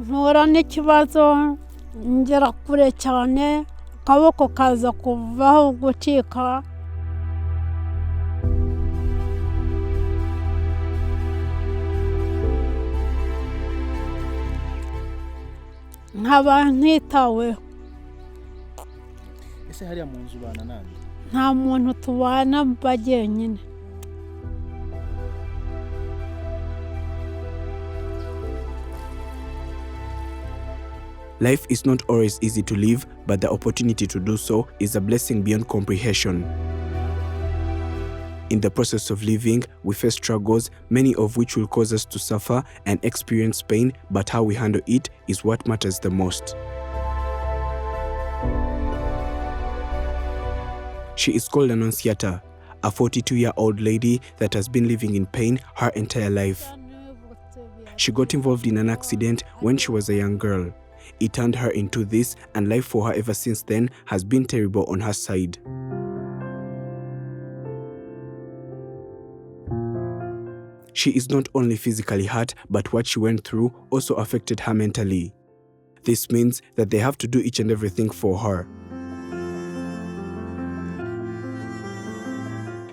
mpura n'ikibazo ngera kure cyane akaboko kaza kuvaho gucika nkaba ntitaweho. Ese hariya mu nzu bana nande? Nta muntu tubana bagenyine. Life is not always easy to live, but the opportunity to do so is a blessing beyond comprehension. In the process of living, we face struggles, many of which will cause us to suffer and experience pain, but how we handle it is what matters the most. She is called Annunciata, a 42-year-old lady that has been living in pain her entire life. She got involved in an accident when she was a young girl. It turned her into this, and life for her ever since then has been terrible on her side. She is not only physically hurt, but what she went through also affected her mentally. This means that they have to do each and everything for her.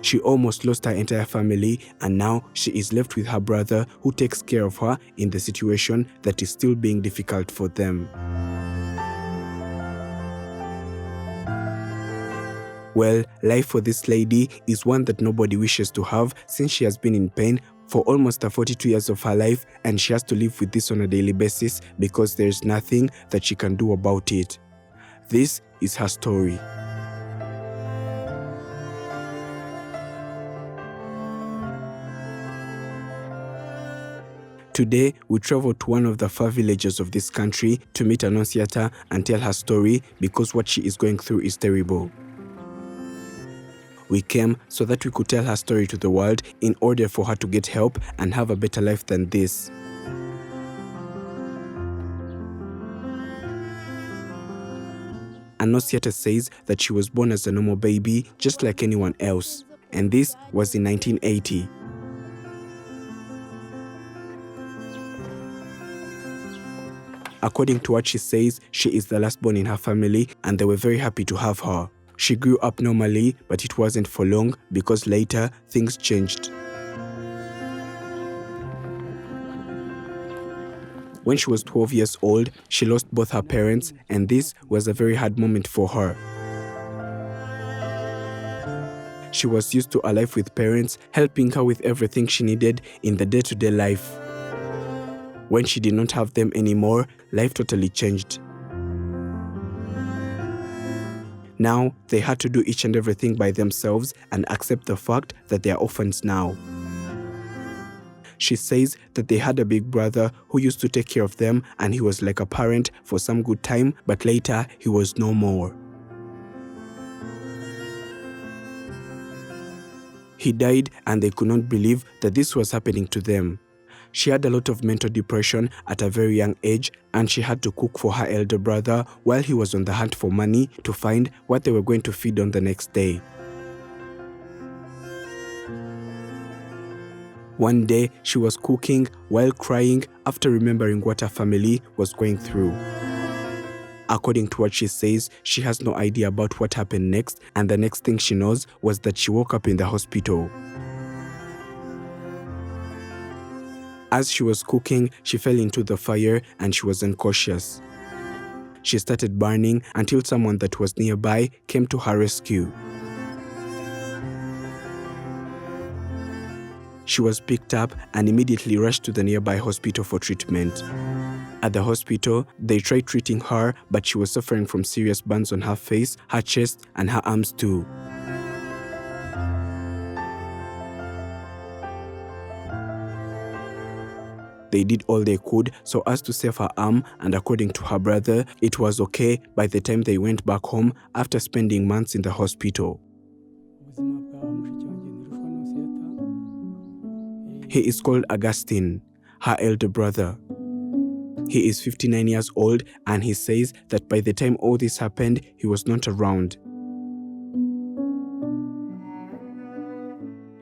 She almost lost her entire family, and now she is left with her brother who takes care of her in the situation that is still being difficult for them. Well, life for this lady is one that nobody wishes to have, since she has been in pain for almost the 42 years of her life, and she has to live with this on a daily basis because there is nothing that she can do about it. This is her story. Today, we travel to one of the far villages of this country to meet Annunciata and tell her story, because what she is going through is terrible. We came so that we could tell her story to the world in order for her to get help and have a better life than this. Annunciata says that she was born as a normal baby, just like anyone else, and this was in 1980. According to what she says, she is the last born in her family, and they were very happy to have her. She grew up normally, but it wasn't for long, because later things changed. When she was 12 years old, she lost both her parents, and this was a very hard moment for her. She was used to a life with parents, helping her with everything she needed in the day-to-day life. When she did not have them anymore, life totally changed. Now, they had to do each and everything by themselves and accept the fact that they are orphans now. She says that they had a big brother who used to take care of them, and he was like a parent for some good time, but later he was no more. He died, and they could not believe that this was happening to them. She had a lot of mental depression at a very young age, and she had to cook for her elder brother while he was on the hunt for money to find what they were going to feed on the next day. One day, she was cooking while crying after remembering what her family was going through. According to what she says, she has no idea about what happened next, and the next thing she knows was that she woke up in the hospital. As she was cooking, she fell into the fire and she was unconscious. She started burning until someone that was nearby came to her rescue. She was picked up and immediately rushed to the nearby hospital for treatment. At the hospital, they tried treating her, but she was suffering from serious burns on her face, her chest, and her arms too. They did all they could so as to save her arm, and according to her brother, it was okay by the time they went back home after spending months in the hospital. He is called Augustine, her elder brother. He is 59 years old, and he says that by the time all this happened, he was not around.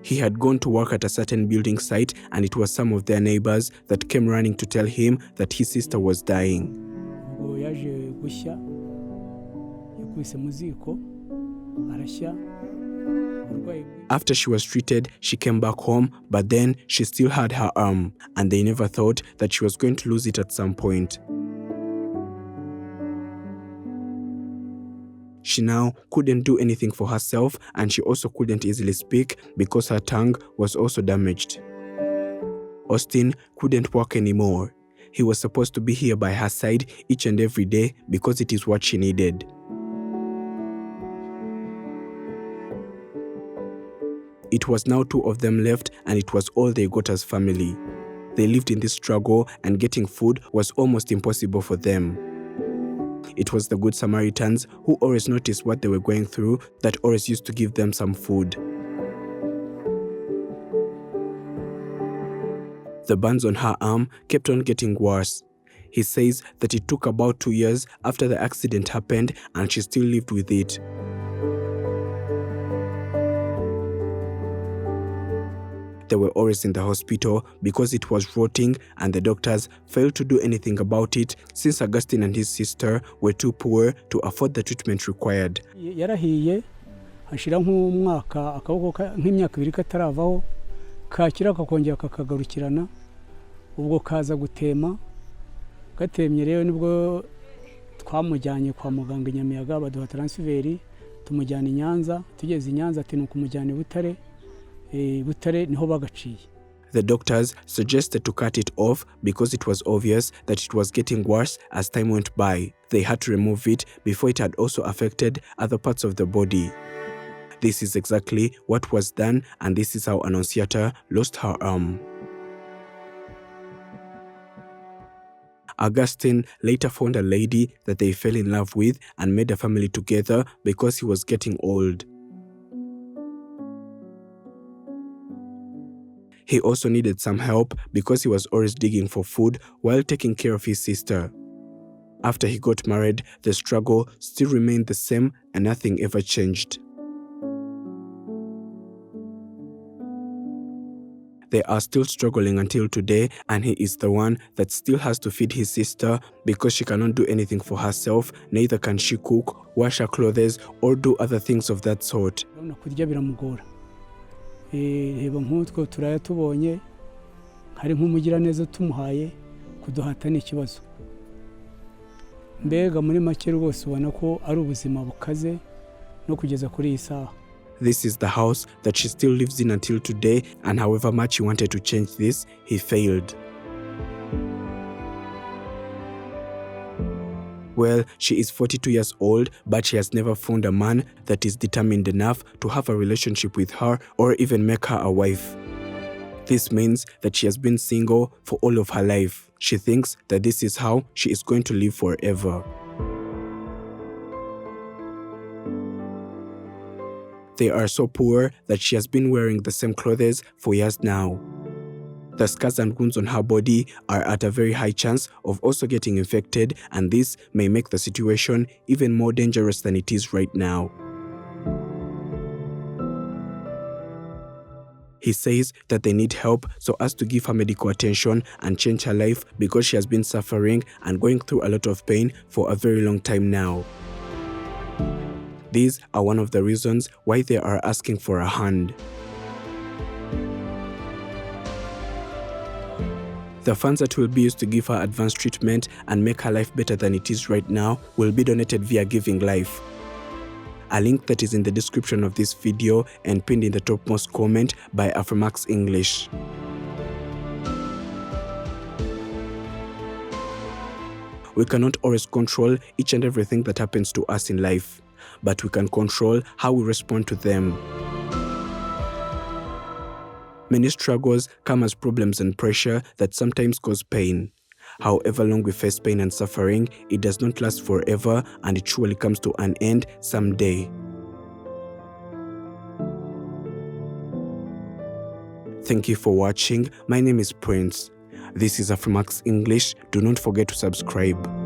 He had gone to work at a certain building site, and it was some of their neighbors that came running to tell him that his sister was dying. ubwo yaje gushya yakubise mu ziko arashya uburwayi bwe After she was treated, she came back home, but then she still had her arm, and they never thought that she was going to lose it at some point. She now couldn't do anything for herself, and she also couldn't easily speak because her tongue was also damaged. Austin couldn't walk anymore. He was supposed to be here by her side each and every day because it is what she needed. It was now 2 of them left, and it was all they got as family. They lived in this struggle, and getting food was almost impossible for them. It was the Good Samaritans who always noticed what they were going through that always used to give them some food. The burns on her arm kept on getting worse. He says that it took about 2 years after the accident happened, and she still lived with it. They were always in the hospital because it was rotting, and the doctors failed to do anything about it since Augustine and his sister were too poor to afford the treatment required. yarahiye hashira nk'umwaka akaboko nk'imyaka 2 kataravaho kakira kakongera kakagarukirana ubwo kaza gutema gatemye rero nibwo twamujyanye kwa muganga i Nyamiyaga baduha transferi tumujyana i Nyanza tugeze i Nyanza ati nuko mujyane Butare niho bagaciye. The doctors suggested to cut it off because it was obvious that it was getting worse as time went by. They had to remove it before it had also affected other parts of the body. This is exactly what was done, and this is how Annunciata lost her arm. Augustine later found a lady that they fell in love with and made a family together because he was getting old. He also needed some help because he was always digging for food while taking care of his sister. After he got married, the struggle still remained the same and nothing ever changed. They are still struggling until today, and he is the one that still has to feed his sister because she cannot do anything for herself, neither can she cook, wash her clothes, or do other things of that sort. Kurya biramugora. Heba nk'utwo turaya tubonye hari nk'umugira neza tumuhaye kuduhata n'ikibazo. Mbega muri make rwose ubona ko ari ubuzima bukaze no kugeza kuri iyi saha. This is the house that she still lives in until today, and however much he wanted to change this, he failed. Well, she is 42 years old, but she has never found a man that is determined enough to have a relationship with her or even make her a wife. This means that she has been single for all of her life. She thinks that this is how she is going to live forever. They are so poor that she has been wearing the same clothes for years now. The scars and wounds on her body are at a very high chance of also getting infected, and this may make the situation even more dangerous than it is right now. He says that they need help so as to give her medical attention and change her life because she has been suffering and going through a lot of pain for a very long time now. These are one of the reasons why they are asking for a hand. The funds that will be used to give her advanced treatment and make her life better than it is right now will be donated via Giving Life. A link that is in the description of this video and pinned in the topmost comment by Afrimax English. We cannot always control each and everything that happens to us in life, but we can control how we respond to them. Many struggles come as problems and pressure that sometimes cause pain. However long we face pain and suffering, it does not last forever, and it surely comes to an end someday. Thank you for watching. My name is Prince. This is Afrimax English. Do not forget to subscribe.